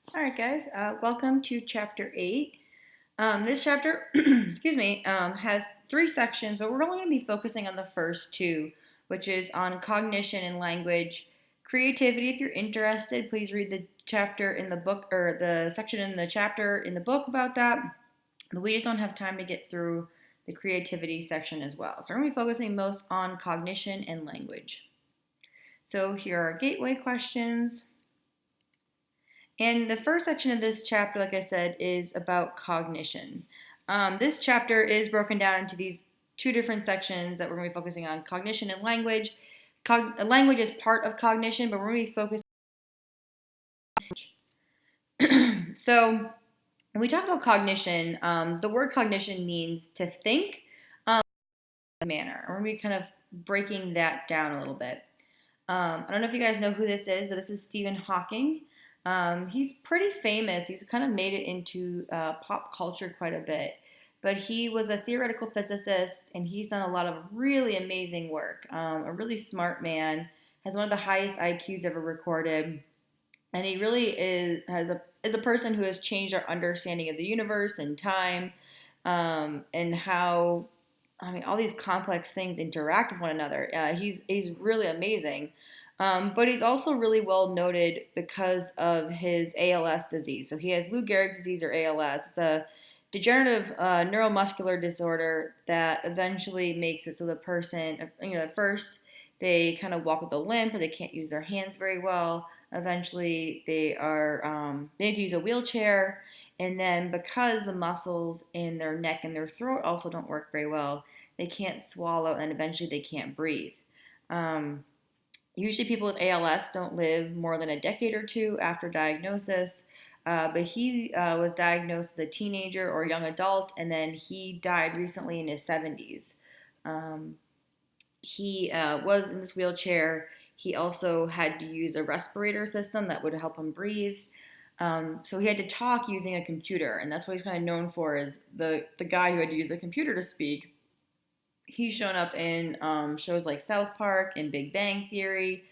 All right, guys, welcome to Chapter 8. This chapter, has three sections, but we're only going to be focusing on the first two, which is on cognition and language. Creativity, if you're interested, please read the chapter in the book, or the section in the chapter in the book about that. But we just don't have time to get through the creativity section as well. So we're going to be focusing most on cognition and language. So here are gateway questions. And the first section of this chapter, like I said, is about cognition. This chapter is broken down into these two different sections that we're going to be focusing on: cognition and language. Language is part of cognition, but we're going to be focusing. So, when we talk about cognition, the word cognition means to think in a manner. We're going to be kind of breaking that down a little bit. I don't know if you guys know who this is, but this is Stephen Hawking. He's pretty famous. He's kind of made it into pop culture quite a bit. But he was a theoretical physicist, and he's done a lot of really amazing work. A really smart man, has one of the highest IQs ever recorded, and he really is a person who has changed our understanding of the universe and time, and how all these complex things interact with one another. He's really amazing. But he's also really well noted because of his ALS disease. So he has Lou Gehrig's disease, or ALS. It's a degenerative neuromuscular disorder that eventually makes it so the person, at first they kind of walk with a limp, or they can't use their hands very well. Eventually they need to use a wheelchair. And then because the muscles in their neck and their throat also don't work very well, they can't swallow, and eventually they can't breathe. Usually people with ALS don't live more than a decade or two after diagnosis, but he was diagnosed as a teenager or young adult, and then he died recently in his 70s. He was in this wheelchair. He also had to use a respirator system that would help him breathe. So he had to talk using a computer, and that's what he's kind of known for, is the guy who had to use a computer to speak. He's shown up in shows like South Park and Big Bang Theory.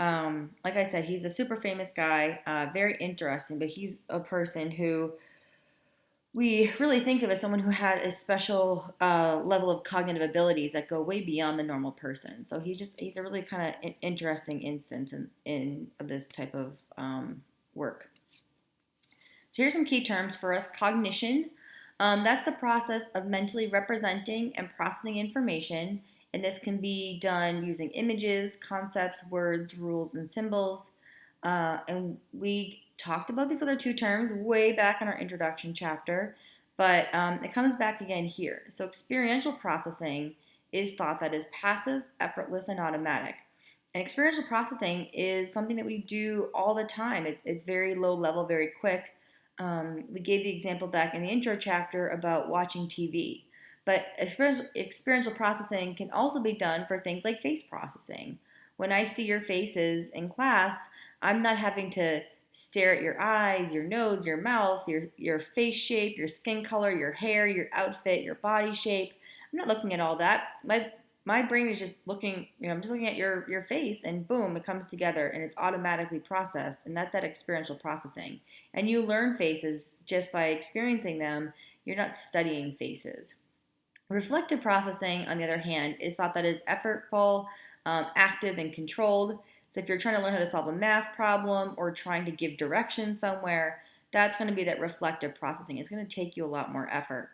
Like I said, he's a super famous guy, very interesting, but he's a person who we really think of as someone who had a special level of cognitive abilities that go way beyond the normal person. So he's a really kind of interesting instance in this type of work. So here's some key terms for us. Cognition. That's the process of mentally representing and processing information, and this can be done using images, concepts, words, rules, and symbols. And we talked about these other two terms way back in our introduction chapter, but it comes back again here. So experiential processing is thought that is passive, effortless, and automatic. And experiential processing is something that we do all the time. It's very low level, very quick. We gave the example back in the intro chapter about watching TV. But experiential processing can also be done for things like face processing. When I see your faces in class, I'm not having to stare at your eyes, your nose, your mouth, your face shape, your skin color, your hair, your outfit, your body shape. I'm not looking at all that. My brain is just looking, I'm just looking at your face, and boom, it comes together and it's automatically processed, and that's that experiential processing. And you learn faces just by experiencing them. You're not studying faces. Reflective processing, on the other hand, is thought that is effortful, active, and controlled. So if you're trying to learn how to solve a math problem or trying to give directions somewhere, that's going to be that reflective processing. It's going to take you a lot more effort.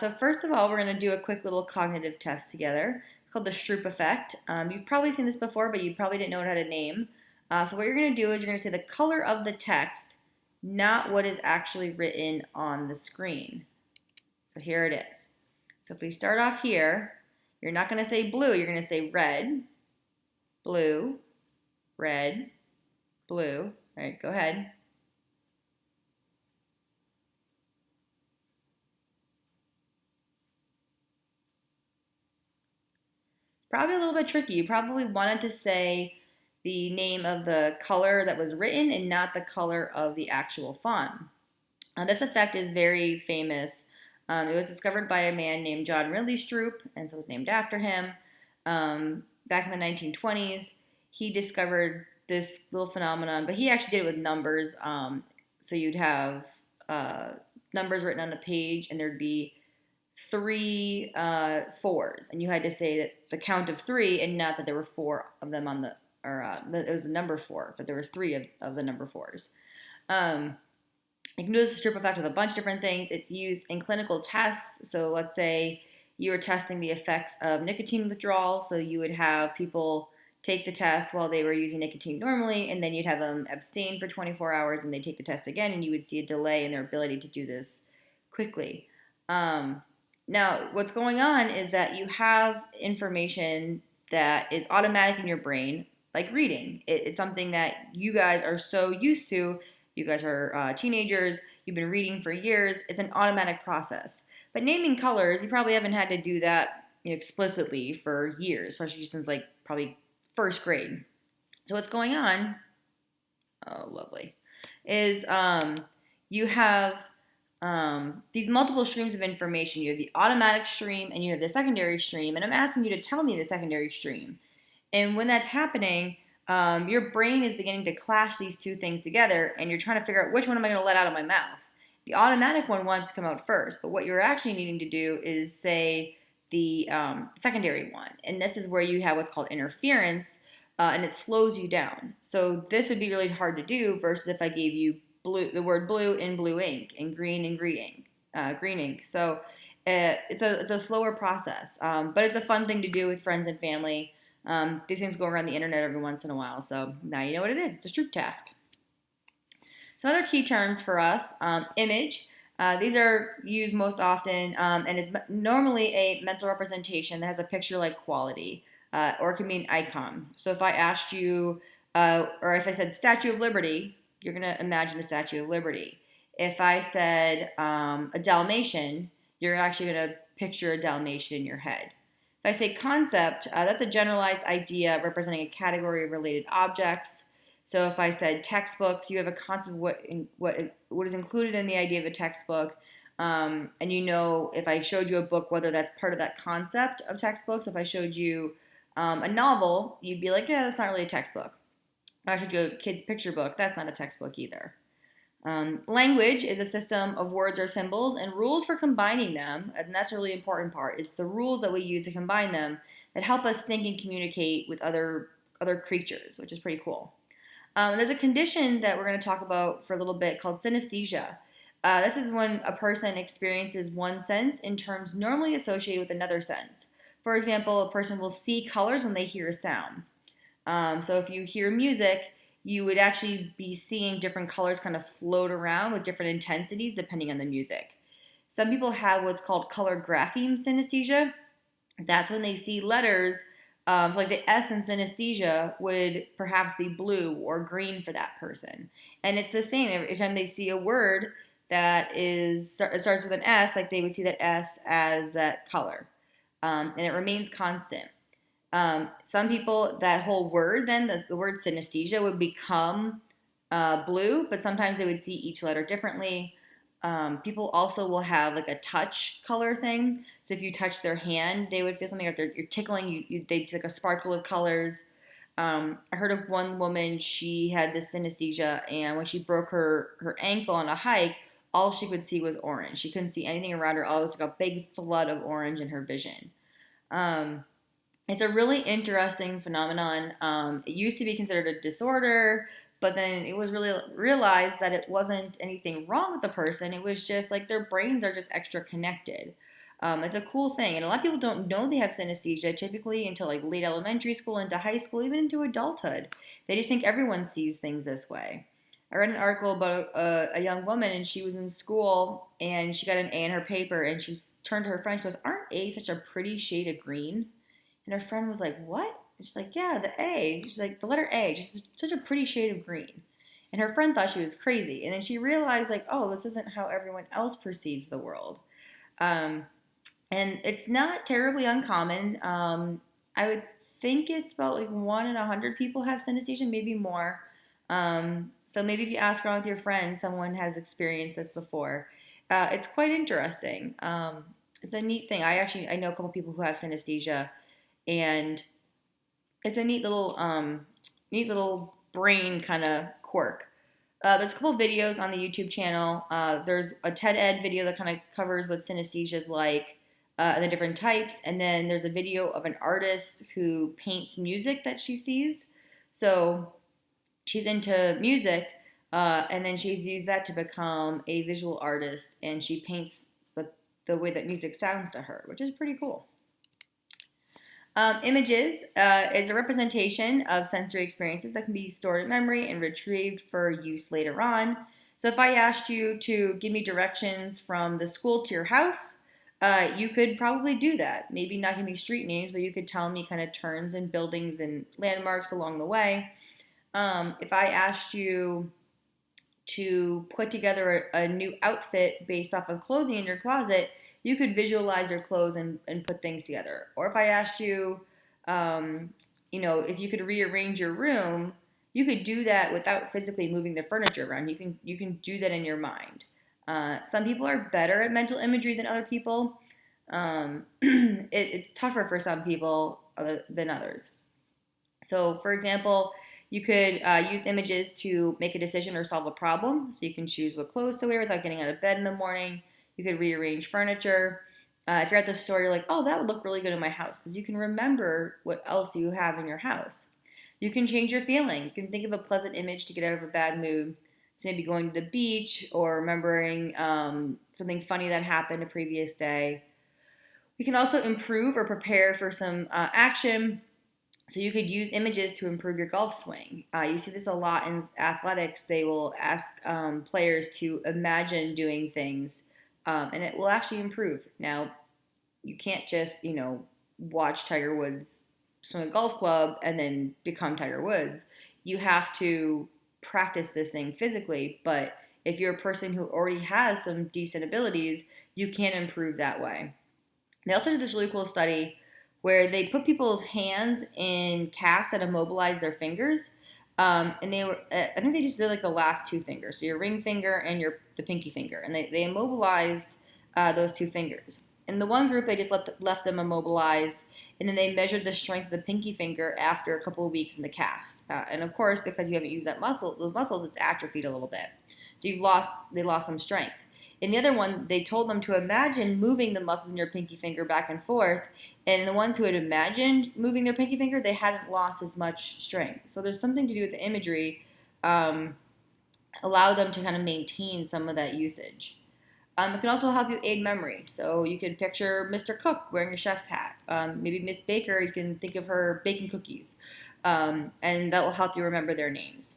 So first of all, we're going to do a quick little cognitive test together. It's called the Stroop effect. You've probably seen this before, but you probably didn't know it had a name. So what you're going to do is you're going to say the color of the text, not what is actually written on the screen. So here it is. So if we start off here, you're not going to say blue. You're going to say red, blue, red, blue. All right, go ahead. Probably a little bit tricky. You probably wanted to say the name of the color that was written and not the color of the actual font. This effect is very famous. It was discovered by a man named John Ridley Stroop, and so it was named after him. Back in the 1920s, he discovered this little phenomenon, but he actually did it with numbers. So you'd have numbers written on a page, and there'd be three fours, and you had to say that the count of three, and not that there were four of them on the, or it was the number four, but there was three of the number fours. You can do this triple effect with a bunch of different things. It's used in clinical tests. So let's say you were testing the effects of nicotine withdrawal. So you would have people take the test while they were using nicotine normally, and then you'd have them abstain for 24 hours, and they take the test again, and you would see a delay in their ability to do this quickly. Now, what's going on is that you have information that is automatic in your brain, like reading. It's something that you guys are so used to. You guys are teenagers. You've been reading for years. It's an automatic process. But naming colors, you probably haven't had to do that explicitly for years, especially since like probably first grade. So what's going on, oh lovely, is you have these multiple streams of information. You have the automatic stream and you have the secondary stream, and I'm asking you to tell me the secondary stream. And when that's happening, your brain is beginning to clash these two things together, and you're trying to figure out which one am I going to let out of my mouth. The automatic one wants to come out first, but what you're actually needing to do is say the secondary one, and this is where you have what's called interference, and it slows you down. So this would be really hard to do versus if I gave you the word blue in blue ink, and green in green ink. So it's a slower process, but it's a fun thing to do with friends and family. These things go around the internet every once in a while, so now you know what it is. It's a Stroop task. So other key terms for us, image. These are used most often, and it's normally a mental representation that has a picture-like quality, or it can be an icon. So if I asked you, or if I said Statue of Liberty, you're going to imagine the Statue of Liberty. If I said a Dalmatian, you're actually going to picture a Dalmatian in your head. If I say concept, that's a generalized idea representing a category of related objects. So if I said textbooks, you have a concept of what is included in the idea of a textbook. And you know, if I showed you a book, whether that's part of that concept of textbooks. If I showed you a novel, you'd be like, yeah, that's not really a textbook. If I showed you a kid's picture book, that's not a textbook either. Language is a system of words or symbols and rules for combining them, and that's a really important part. It's the rules that we use to combine them that help us think and communicate with other creatures, which is pretty cool. There's a condition that we're going to talk about for a little bit called synesthesia. This is when a person experiences one sense in terms normally associated with another sense. For example, a person will see colors when they hear a sound. So if you hear music, you would actually be seeing different colors kind of float around with different intensities depending on the music. Some people have what's called color grapheme synesthesia. That's when they see letters, so like the S in synesthesia would perhaps be blue or green for that person. And it's the same every time they see a word that it starts with an S, like they would see that S as that color. And it remains constant. Some people, that whole word then, the word synesthesia would become blue, but sometimes they would see each letter differently. People also will have like a touch color thing. So if you touch their hand, they would feel something. If you're tickling, they'd see like a sparkle of colors. I heard of one woman, she had this synesthesia, and when she broke her ankle on a hike, all she could see was orange. She couldn't see anything around her. All it was like a big flood of orange in her vision. It's a really interesting phenomenon. It used to be considered a disorder, but then it was really realized that it wasn't anything wrong with the person. It was just like their brains are just extra connected. It's a cool thing. And a lot of people don't know they have synesthesia typically until like late elementary school, into high school, even into adulthood. They just think everyone sees things this way. I read an article about a young woman, and she was in school, and she got an A in her paper, and she turned to her friend and goes, "Aren't A such a pretty shade of green?" And her friend was like, "What?" And she's like, "Yeah, the A." She's like, "The letter A, just such a pretty shade of green." And her friend thought she was crazy. And then she realized, like, oh, this isn't how everyone else perceives the world. And it's not terribly uncommon. I would think it's about like 1 in 100 people have synesthesia, maybe more. So maybe if you ask around with your friends, someone has experienced this before. It's quite interesting. It's a neat thing. I know a couple people who have synesthesia, and it's a neat little brain kind of quirk. There's a couple videos on the YouTube channel. There's a TED Ed video that kind of covers what synesthesia is like and the different types. And then there's a video of an artist who paints music that she sees. So she's into music, and then she's used that to become a visual artist, and she paints the way that music sounds to her, which is pretty cool. Images is a representation of sensory experiences that can be stored in memory and retrieved for use later on. So if I asked you to give me directions from the school to your house, you could probably do that. Maybe not give me street names, but you could tell me kind of turns and buildings and landmarks along the way. If I asked you to put together a new outfit based off of clothing in your closet, you could visualize your clothes and put things together. Or if I asked you, if you could rearrange your room, you could do that without physically moving the furniture around. You can do that in your mind. Some people are better at mental imagery than other people. It's tougher for some people than others. So, for example, you could use images to make a decision or solve a problem. So you can choose what clothes to wear without getting out of bed in the morning. You could rearrange furniture. If you're at the store, you're like, oh, that would look really good in my house, because you can remember what else you have in your house. You can change your feeling. You can think of a pleasant image to get out of a bad mood. So maybe going to the beach or remembering something funny that happened a previous day. We can also improve or prepare for some action. So you could use images to improve your golf swing. You see this a lot in athletics. They will ask players to imagine doing things, and it will actually improve. Now, you can't just, watch Tiger Woods swing a golf club and then become Tiger Woods. You have to practice this thing physically, but if you're a person who already has some decent abilities, you can improve that way. They also did this really cool study where they put people's hands in casts that immobilize their fingers, and I think they just did like the last two fingers, so your ring finger and the pinky finger, and they immobilized those two fingers. In the one group, they just left them immobilized, and then they measured the strength of the pinky finger after a couple of weeks in the cast. And of course, because you haven't used those muscles, it's atrophied a little bit, so they lost some strength. In the other one, they told them to imagine moving the muscles in your pinky finger back and forth. And the ones who had imagined moving their pinky finger, they hadn't lost as much strength. So there's something to do with the imagery, allow them to kind of maintain some of that usage. It can also help you aid memory. So you could picture Mr. Cook wearing a chef's hat. Maybe Miss Baker, you can think of her baking cookies. And that will help you remember their names.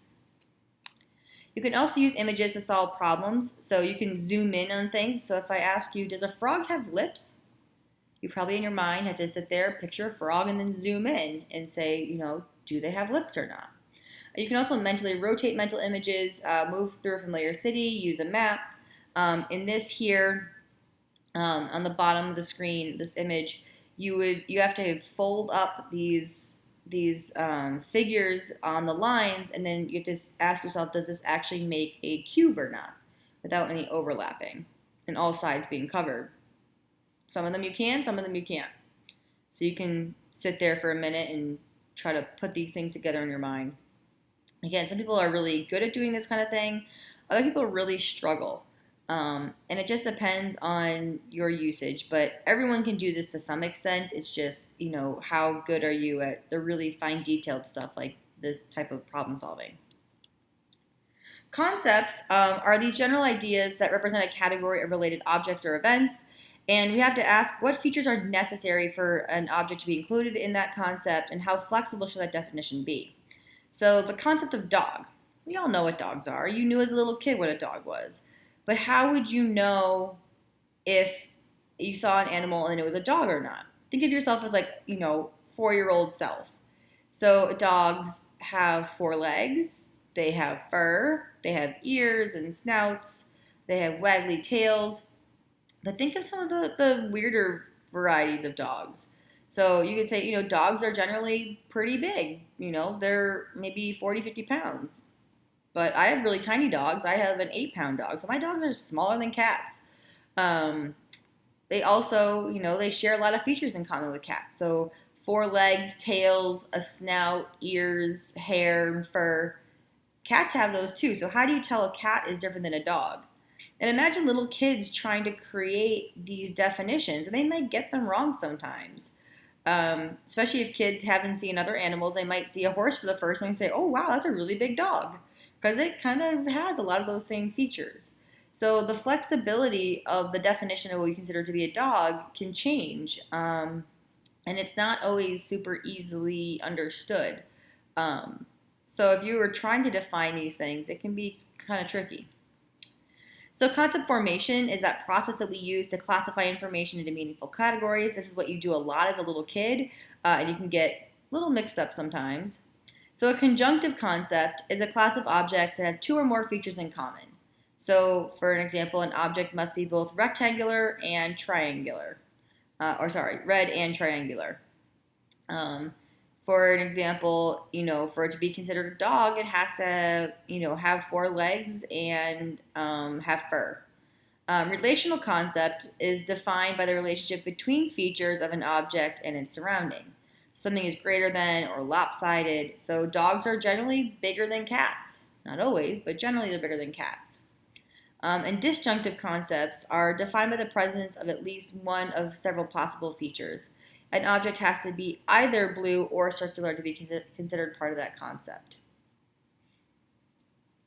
You can also use images to solve problems, so you can zoom in on things. So if I ask you, does a frog have lips? You probably in your mind have to sit there, picture a frog, and then zoom in and say, do they have lips or not? You can also mentally rotate mental images, move through a familiar city, use a map. In this here, on the bottom of the screen, this image, you have to fold up these figures on the lines, and then you have to ask yourself, does this actually make a cube or not, without any overlapping and all sides being covered. Some of them you can, some of them you can't. So you can sit there for a minute and try to put these things together in your mind. Again, some people are really good at doing this kind of thing. Other people really struggle. And it just depends on your usage, but everyone can do this to some extent. It's just, how good are you at the really fine detailed stuff like this type of problem solving. Concepts are these general ideas that represent a category of related objects or events, and we have to ask what features are necessary for an object to be included in that concept, and how flexible should that definition be. So the concept of dog. We all know what dogs are. You knew as a little kid what a dog was. But how would you know if you saw an animal and it was a dog or not? Think of yourself as 4-year-old self. So dogs have 4 legs, they have fur, they have ears and snouts, they have waggly tails. But think of some of the weirder varieties of dogs. So you could say, dogs are generally pretty big. They're maybe 40, 50 pounds. But I have really tiny dogs. I have an 8-pound dog. So my dogs are smaller than cats. They also, they share a lot of features in common with cats. So 4 legs, tails, a snout, ears, hair, and fur. Cats have those too. So how do you tell a cat is different than a dog? And imagine little kids trying to create these definitions, and they might get them wrong sometimes. Especially if kids haven't seen other animals, they might see a horse for the first time and say, "Oh wow, that's a really big dog," because it kind of has a lot of those same features. So the flexibility of the definition of what we consider to be a dog can change, and it's not always super easily understood. Um, so if you were trying to define these things, it can be kind of tricky. So concept formation is that process that we use to classify information into meaningful categories. This is what you do a lot as a little kid, and you can get a little mixed up sometimes. So a conjunctive concept is a class of objects that have two or more features in common. So for an example, an object must be both rectangular and triangular. Red and triangular. For an example, for it to be considered a dog, it has to, have four legs and have fur. Relational concept is defined by the relationship between features of an object and its surrounding. Something is greater than or lopsided. So dogs are generally bigger than cats. Not always, but generally they're bigger than cats. And disjunctive concepts are defined by the presence of at least one of several possible features. An object has to be either blue or circular to be considered part of that concept.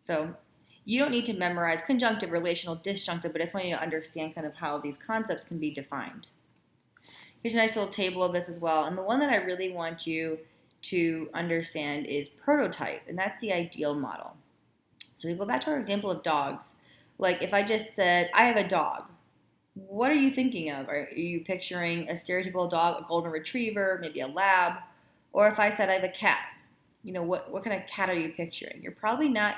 So you don't need to memorize conjunctive, relational, disjunctive, but I just want you to understand kind of how these concepts can be defined. Here's a nice little table of this as well. And the one that I really want you to understand is prototype, and that's the ideal model. So we go back to our example of dogs. Like if I just said, I have a dog, what are you thinking of? Are you picturing a stereotypical dog, a golden retriever, maybe a lab? Or if I said I have a cat, what kind of cat are you picturing? You're probably not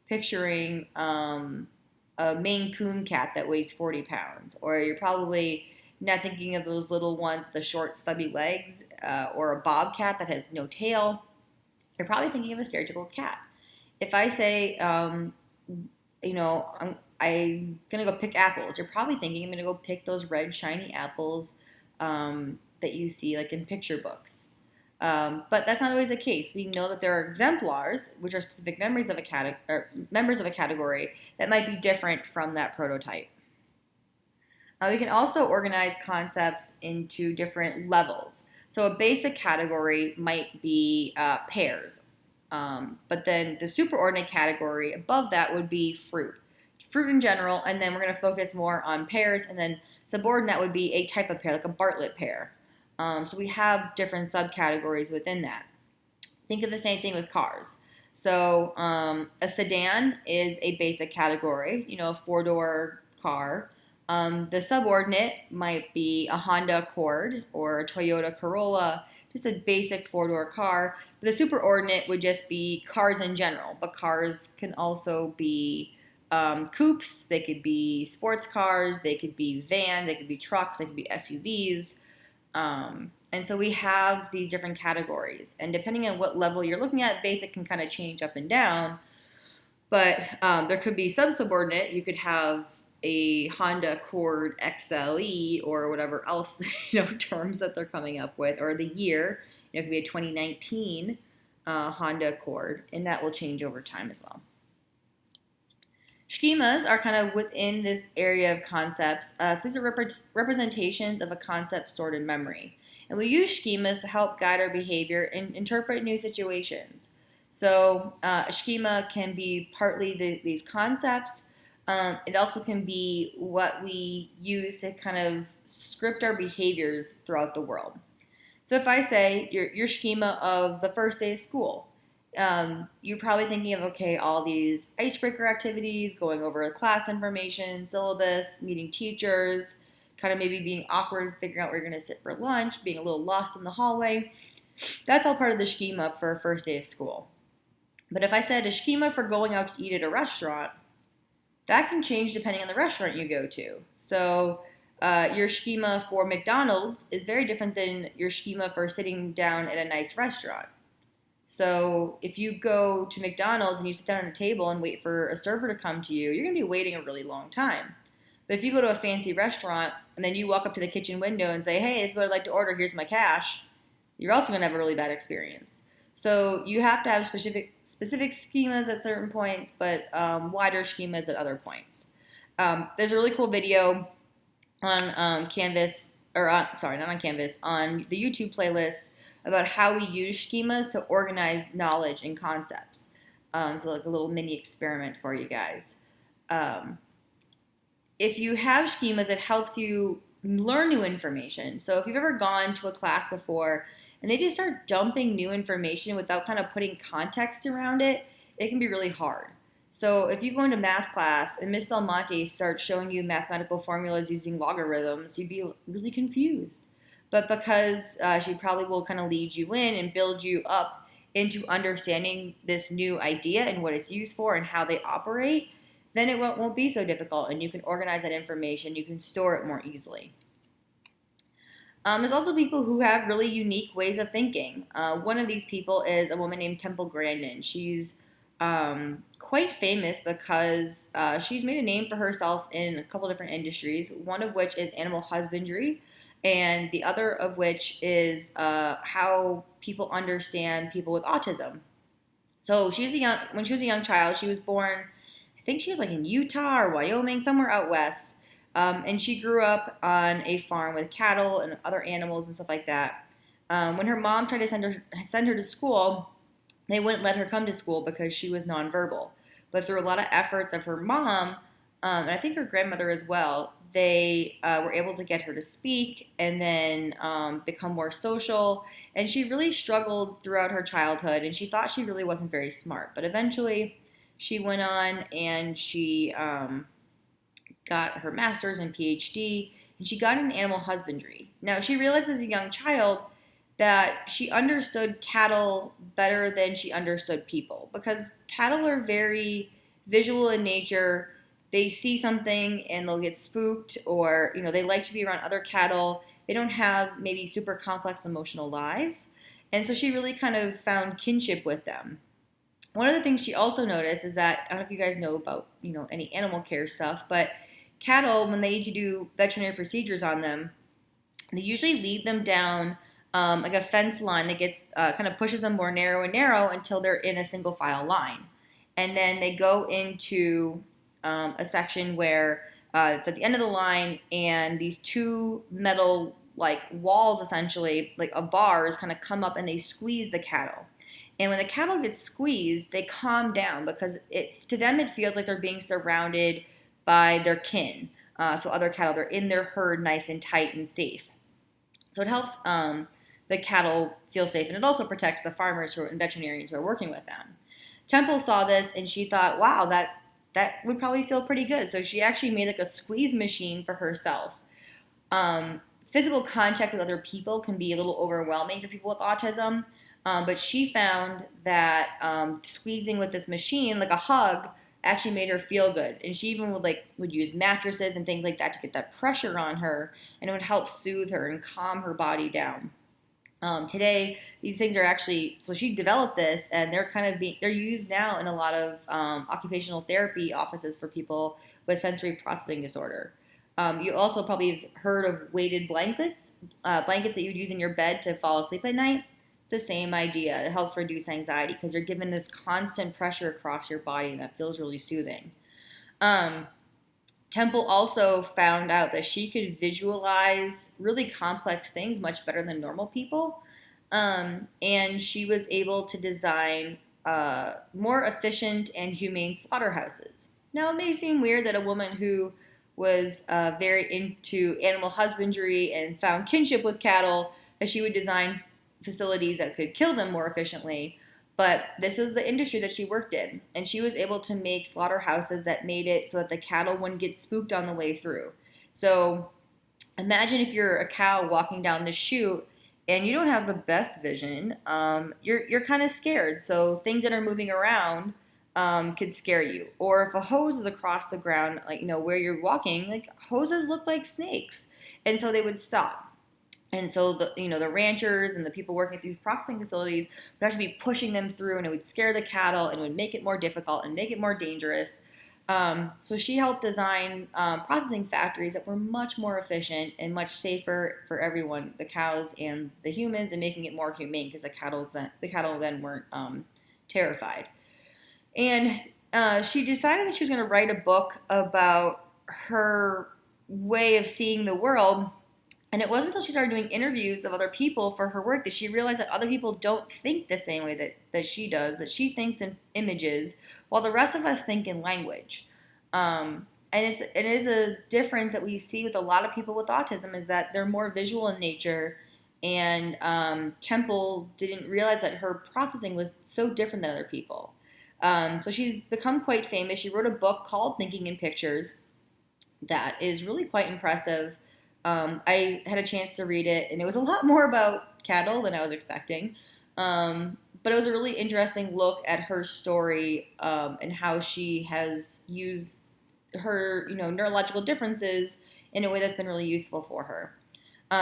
picturing a Maine Coon cat that weighs 40 pounds. Or you're probably not thinking of those little ones with the short, stubby legs, or a bobcat that has no tail. You're probably thinking of a stereotypical cat. If I say, I'm gonna go pick apples, you're probably thinking I'm gonna go pick those red shiny apples that you see like in picture books. But that's not always the case. We know that there are exemplars, which are specific members of a category that might be different from that prototype. We can also organize concepts into different levels. So a basic category might be pears, but then the superordinate category above that would be fruit in general, and then we're going to focus more on pears, and then subordinate would be a type of pear, like a Bartlett pear. So we have different subcategories within that. Think of the same thing with cars. So a sedan is a basic category, a four-door car. The subordinate might be a Honda Accord or a Toyota Corolla, just a basic four-door car. The superordinate would just be cars in general, but cars can also be coupes, they could be sports cars, they could be vans, they could be trucks, they could be SUVs. And so we have these different categories. And depending on what level you're looking at, basic can kind of change up and down. But there could be sub-subordinate. You could have a Honda Accord XLE or whatever else, terms that they're coming up with, or the year. It could be a 2019 Honda Accord, and that will change over time as well. Schemas are kind of within this area of concepts. So these are representations of a concept stored in memory. And we use schemas to help guide our behavior and interpret new situations. So a schema can be partly these concepts. It also can be what we use to kind of script our behaviors throughout the world. So if I say your schema of the first day of school, you're probably thinking of, all these icebreaker activities, going over class information, syllabus, meeting teachers, kind of maybe being awkward, figuring out where you're going to sit for lunch, being a little lost in the hallway. That's all part of the schema for a first day of school. But if I said a schema for going out to eat at a restaurant, that can change depending on the restaurant you go to. So your schema for McDonald's is very different than your schema for sitting down at a nice restaurant. So if you go to McDonald's and you sit down at a table and wait for a server to come to you, you're going to be waiting a really long time. But if you go to a fancy restaurant and then you walk up to the kitchen window and say, hey, this is what I'd like to order, here's my cash, you're also going to have a really bad experience. So you have to have specific schemas at certain points, but wider schemas at other points. There's a really cool video on Canvas, or sorry, not on Canvas, on the YouTube playlist about how we use schemas to organize knowledge and concepts. So like a little mini experiment for you guys. Um, if you have schemas, it helps you learn new information. So if you've ever gone to a class before and they just start dumping new information without kind of putting context around it, it can be really hard. So if you go into math class and Miss Del Monte starts showing you mathematical formulas using logarithms, you'd be really confused. But because she probably will kind of lead you in and build you up into understanding this new idea and what it's used for and how they operate, then it won't be so difficult, and you can organize that information. You can store it more easily. There's also people who have really unique ways of thinking. One of these people is a woman named Temple Grandin. She's quite famous because she's made a name for herself in a couple different industries, one of which is animal husbandry, and the other of which is how people understand people with autism. So when she was a young child, she was born, I think she was like in Utah or Wyoming, somewhere out west. And she grew up on a farm with cattle and other animals and stuff like that. When her mom tried to send her to school, they wouldn't let her come to school because she was nonverbal. But through a lot of efforts of her mom, and I think her grandmother as well, they were able to get her to speak and then become more social. And she really struggled throughout her childhood, and she thought she really wasn't very smart. But eventually, she went on and she got her master's and PhD, and she got into animal husbandry. Now, she realized as a young child that she understood cattle better than she understood people, because cattle are very visual in nature. They see something and they'll get spooked, or they like to be around other cattle. They don't have maybe super complex emotional lives, and so she really kind of found kinship with them. One of the things she also noticed is that, I don't know if you guys know about any animal care stuff, but cattle, when they need to do veterinary procedures on them, they usually lead them down like a fence line that gets kind of pushes them more narrow and narrow until they're in a single file line. And then they go into a section where it's at the end of the line, and these two metal like walls, essentially like a bars, kind of come up and they squeeze the cattle. And when the cattle get squeezed, they calm down because to them it feels like they're being surrounded by their kin. So other cattle, they're in their herd nice and tight and safe. So it helps the cattle feel safe, and it also protects the farmers and veterinarians who are working with them. Temple saw this and she thought, wow, that would probably feel pretty good. So she actually made like a squeeze machine for herself. Physical contact with other people can be a little overwhelming for people with autism, but she found that squeezing with this machine, like a hug, actually made her feel good. And she even would use mattresses and things like that to get that pressure on her, and it would help soothe her and calm her body down. Today, these things are actually, so she developed this, and they're used now in a lot of occupational therapy offices for people with sensory processing disorder. You also probably have heard of weighted blankets, blankets that you'd use in your bed to fall asleep at night. It's the same idea. It helps reduce anxiety because you're given this constant pressure across your body, and that feels really soothing. Temple also found out that she could visualize really complex things much better than normal people. And she was able to design more efficient and humane slaughterhouses. Now, it may seem weird that a woman who was very into animal husbandry and found kinship with cattle, that she would design facilities that could kill them more efficiently. But this is the industry that she worked in, and she was able to make slaughterhouses that made it so that the cattle wouldn't get spooked on the way through. So imagine if you're a cow walking down the chute and you don't have the best vision. You're kind of scared. So things that are moving around could scare you. Or if a hose is across the ground, where you're walking, hoses look like snakes, and so they would stop. And so the ranchers and the people working at these processing facilities would have to be pushing them through, and it would scare the cattle, and it would make it more difficult and make it more dangerous. So she helped design processing factories that were much more efficient and much safer for everyone, the cows and the humans, and making it more humane because the cattle then weren't terrified. And she decided that she was going to write a book about her way of seeing the world. And it wasn't until she started doing interviews of other people for her work that she realized that other people don't think the same way that she does, that she thinks in images, while the rest of us think in language. And it is a difference that we see with a lot of people with autism is that they're more visual in nature. And Temple didn't realize that her processing was so different than other people. So she's become quite famous. She wrote a book called Thinking in Pictures that is really quite impressive. I had a chance to read it, and it was a lot more about cattle than I was expecting. But it was a really interesting look at her story and how she has used her, neurological differences in a way that's been really useful for her.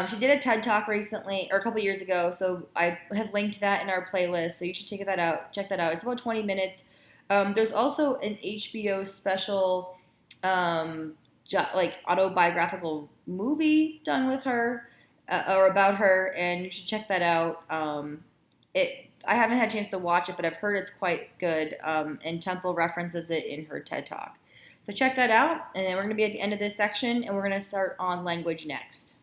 She did a TED Talk recently, or a couple years ago, so I have linked that in our playlist, so you should check that out. Check that out. It's about 20 minutes. There's also an HBO special, like autobiographical movie done with her or about her, and you should check that out. I haven't had a chance to watch it, but I've heard it's quite good, and Temple references it in her TED Talk. So check that out, and then we're going to be at the end of this section, and we're going to start on language next.